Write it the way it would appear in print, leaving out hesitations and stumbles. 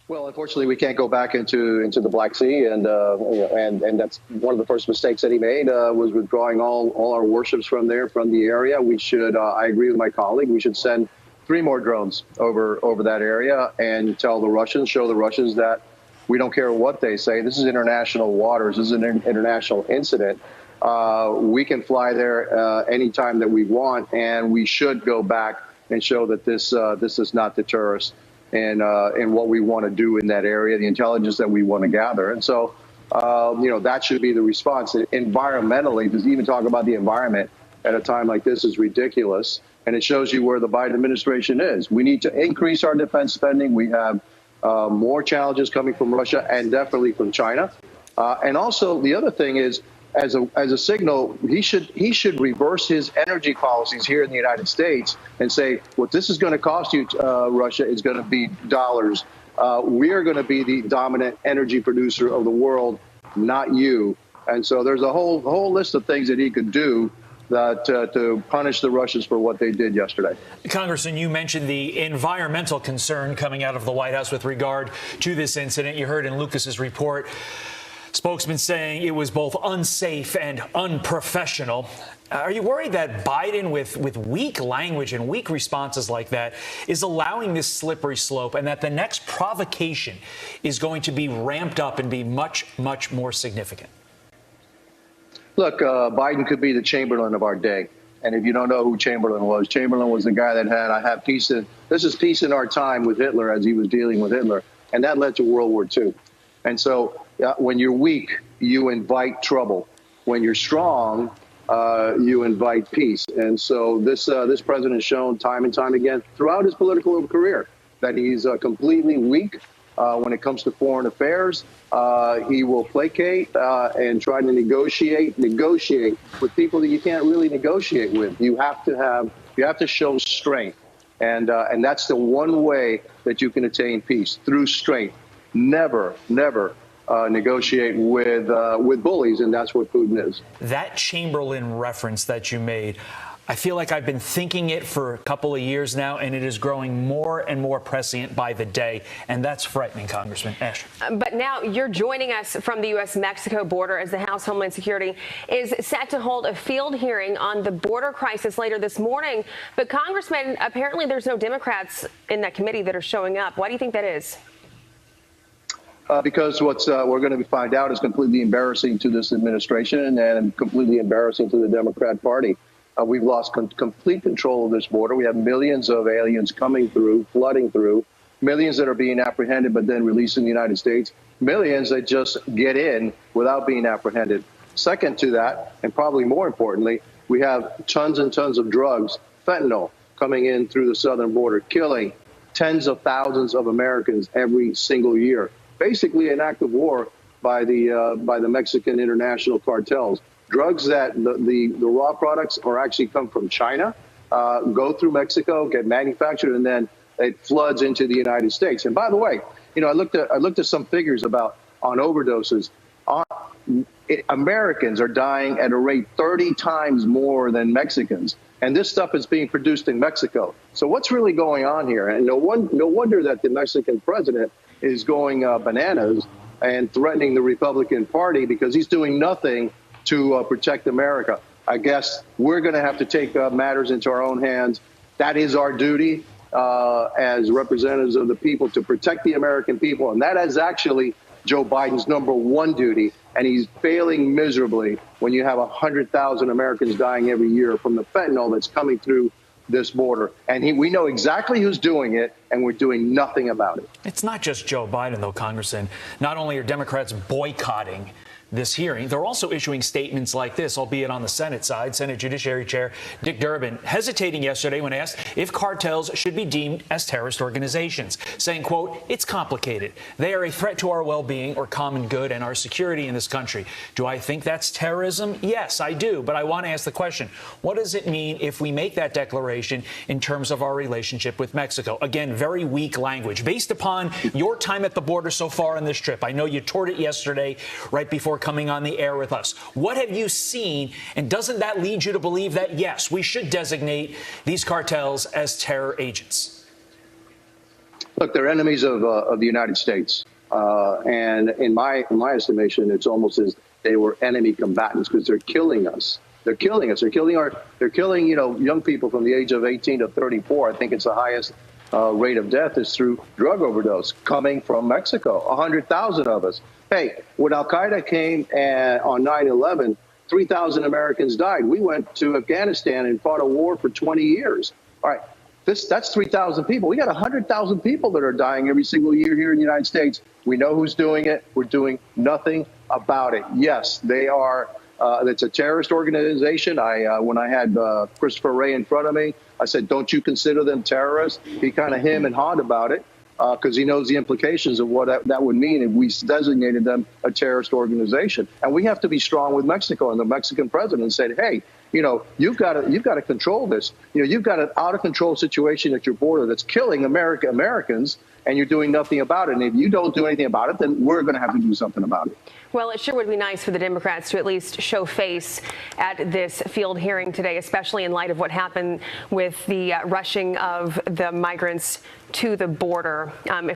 Well, unfortunately, we can't go back into the Black Sea, and and that's one of the first mistakes that he made was withdrawing all our warships from there, from the area. We should, I agree with my colleague, we should send 3 more drones over that area and show the Russians that we don't care what they say. This is international waters. This is an international incident. We can fly there anytime that we want, and we should go back and show that this does not deter us and what we want to do in that area, the intelligence that we want to gather. And so, that should be the response. Environmentally, to even talk about the environment at a time like this is ridiculous. And it shows you where the Biden administration is. We need to increase our defense spending. We have more challenges coming from Russia and definitely from China. And also, the other thing is, as a signal, he should reverse his energy policies here in the United States and say, what this is going to cost you, Russia, is going to be dollars. We are going to be the dominant energy producer of the world, not you. And so there's a whole list of things that he could do that to punish the Russians for what they did yesterday. Congressman, you mentioned the environmental concern coming out of the White House with regard to this incident. You heard in Lucas's report, spokesman saying it was both unsafe and unprofessional. Are you worried that Biden, with weak language and weak responses like that, is allowing this slippery slope, and that the next provocation is going to be ramped up and be much, much more significant? Look, Biden could be the Chamberlain of our day. And if you don't know who Chamberlain was the guy that had, this is peace in our time with Hitler as he was dealing with Hitler. And that led to World War II. And so when you're weak, you invite trouble. When you're strong, you invite peace. And so this president has shown time and time again throughout his political career that he's completely weak when it comes to foreign affairs. He will placate and try to negotiate with people that you can't really negotiate with. You have to show strength, and that's the one way that you can attain peace, through strength. Never negotiate with bullies, and that's what Putin is. That Chamberlain reference that you made, I feel like I've been thinking it for a couple of years now, and it is growing more and more prescient by the day, and that's frightening, Congressman. Ash. But now you're joining us from the U.S.-Mexico border as the House Homeland Security is set to hold a field hearing on the border crisis later this morning. But, Congressman, apparently there's no Democrats in that committee that are showing up. Why do you think that is? Because what we're going to find out is completely embarrassing to this administration and completely embarrassing to the Democrat Party. We've lost complete control of this border. We have millions of aliens coming through, flooding through, millions that are being apprehended but then released in the United States, millions that just get in without being apprehended. Second to that, and probably more importantly, we have tons and tons of drugs, fentanyl, coming in through the southern border, killing tens of thousands of Americans every single year. Basically an act of war by the Mexican international cartels. Drugs that the raw products are actually come from China, go through Mexico, get manufactured, and then it floods into the United States. And by the way, I looked at some figures on overdoses. Americans are dying at a rate 30 times more than Mexicans. And this stuff is being produced in Mexico. So what's really going on here? And no wonder that the Mexican president is going bananas and threatening the Republican Party, because he's doing nothing to protect America. I guess we're going to have to take matters into our own hands. That is our duty as representatives of the people, to protect the American people. And that is actually Joe Biden's #1 duty. And he's failing miserably when you have 100,000 Americans dying every year from the fentanyl that's coming through this border. And we know exactly who's doing it, and we're doing nothing about it. It's not just Joe Biden, though, Congressman. Not only are Democrats boycotting this hearing, they're also issuing statements like this, albeit on the Senate side. Senate Judiciary Chair Dick Durbin hesitating yesterday when asked if cartels should be deemed as terrorist organizations, saying, quote, "It's complicated. They are a threat to our well-being or common good and our security in this country. Do I think that's terrorism? Yes, I do. But I want to ask the question, what does it mean if we make that declaration in terms of our relationship with Mexico?" Again, very weak language. Based upon your time at the border so far on this trip, I know you toured it yesterday right before coming on the air with us. What have you seen, and doesn't that lead you to believe that, yes, we should designate these cartels as terror agents? Look, they're enemies of the United States. And in my estimation, it's almost as they were enemy combatants because they're killing us. They're killing us. They're killing young people from the age of 18 to 34. I think it's the highest rate of death is through drug overdose coming from Mexico. 100,000 of us. Hey, when Al Qaeda came on 9/11, 3,000 Americans died. We went to Afghanistan and fought a war for 20 years. All right. That's 3,000 people. We got 100,000 people that are dying every single year here in the United States. We know who's doing it. We're doing nothing about it. Yes, they are. It's a terrorist organization. When I had Christopher Wray in front of me, I said, don't you consider them terrorists? He kind of hemmed and hawed about it because he knows the implications of what that would mean if we designated them a terrorist organization. And we have to be strong with Mexico. And the Mexican president said, hey, you've got to control this. You've got an out of control situation at your border that's killing Americans, and you're doing nothing about it. And if you don't do anything about it, then we're going to have to do something about it. Well, it sure would be nice for the Democrats to at least show face at this field hearing today, especially in light of what happened with the rushing of the migrants to the border.